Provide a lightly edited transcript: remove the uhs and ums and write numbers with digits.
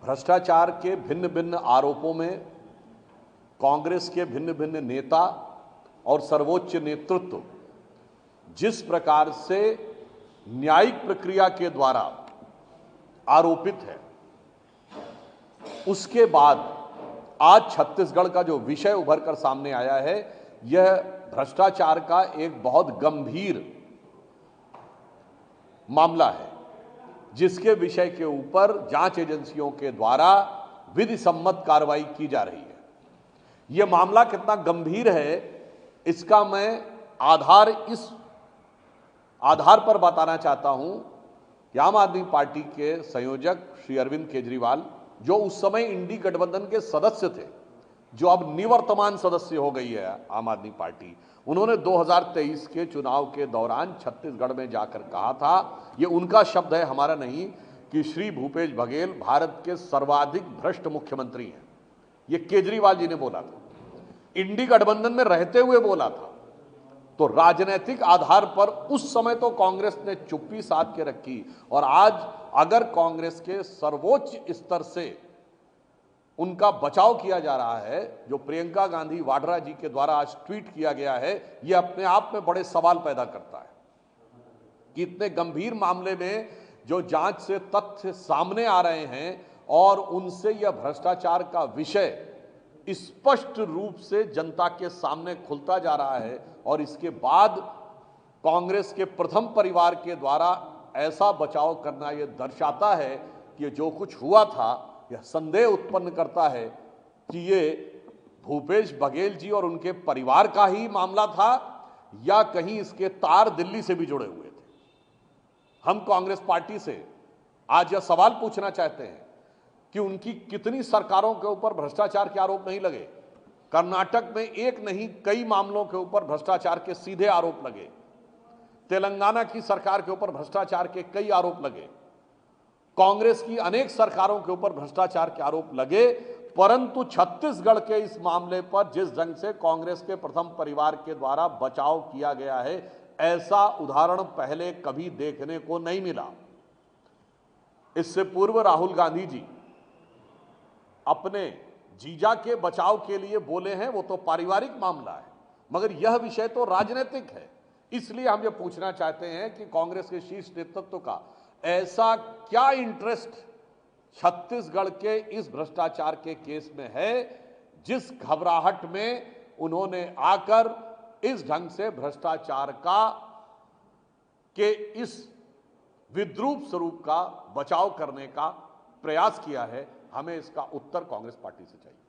भ्रष्टाचार के भिन्न भिन्न आरोपों में कांग्रेस के भिन्न भिन्न नेता और सर्वोच्च नेतृत्व जिस प्रकार से न्यायिक प्रक्रिया के द्वारा आरोपित है, उसके बाद आज छत्तीसगढ़ का जो विषय उभर कर सामने आया है, यह भ्रष्टाचार का एक बहुत गंभीर मामला है, जिसके विषय के ऊपर जांच एजेंसियों के द्वारा विधि सम्मत कार्रवाई की जा रही है। यह मामला कितना गंभीर है, इसका मैं इस आधार पर बताना चाहता हूं कि आम आदमी पार्टी के संयोजक श्री अरविंद केजरीवाल, जो उस समय इंडी गठबंधन के सदस्य थे, जो अब निवर्तमान सदस्य हो गई है आम आदमी पार्टी, उन्होंने 2023 के चुनाव के दौरान छत्तीसगढ़ में जाकर कहा था, ये उनका शब्द है, हमारा नहीं, कि श्री भूपेश बघेल भारत के सर्वाधिक भ्रष्ट मुख्यमंत्री हैं। ये केजरीवाल जी ने बोला था, इंडी गठबंधन में रहते हुए बोला था। तो राजनीतिक आधार पर उस समय तो कांग्रेस ने चुप्पी साध के रखी, और आज अगर कांग्रेस के सर्वोच्च स्तर से उनका बचाव किया जा रहा है, जो प्रियंका गांधी वाड्रा जी के द्वारा आज ट्वीट किया गया है, यह अपने आप में बड़े सवाल पैदा करता है कि इतने गंभीर मामले में जो जांच से तथ्य सामने आ रहे हैं और उनसे यह भ्रष्टाचार का विषय स्पष्ट रूप से जनता के सामने खुलता जा रहा है, और इसके बाद कांग्रेस के प्रथम परिवार के द्वारा ऐसा बचाव करना यह दर्शाता है कि जो कुछ हुआ था, यह संदेह उत्पन्न करता है कि ये भूपेश बघेल जी और उनके परिवार का ही मामला था, या कहीं इसके तार दिल्ली से भी जुड़े हुए थे। हम कांग्रेस पार्टी से आज यह सवाल पूछना चाहते हैं कि उनकी कितनी सरकारों के ऊपर भ्रष्टाचार के आरोप नहीं लगे। कर्नाटक में एक नहीं, कई मामलों के ऊपर भ्रष्टाचार के सीधे आरोप लगे। तेलंगाना की सरकार के ऊपर भ्रष्टाचार के कई आरोप लगे। कांग्रेस की अनेक सरकारों के ऊपर भ्रष्टाचार के आरोप लगे, परंतु छत्तीसगढ़ के इस मामले पर जिस ढंग से कांग्रेस के प्रथम परिवार के द्वारा बचाव किया गया है, ऐसा उदाहरण पहले कभी देखने को नहीं मिला। इससे पूर्व राहुल गांधी जी अपने जीजा के बचाव के लिए बोले हैं, वो तो पारिवारिक मामला है, मगर यह विषय तो राजनीतिक है। इसलिए हम ये पूछना चाहते हैं कि कांग्रेस के शीर्ष नेतृत्व का ऐसा क्या इंटरेस्ट छत्तीसगढ़ के इस भ्रष्टाचार के केस में है, जिस घबराहट में उन्होंने आकर इस ढंग से भ्रष्टाचार के इस विद्रूप स्वरूप का बचाव करने का प्रयास किया है। हमें इसका उत्तर कांग्रेस पार्टी से चाहिए।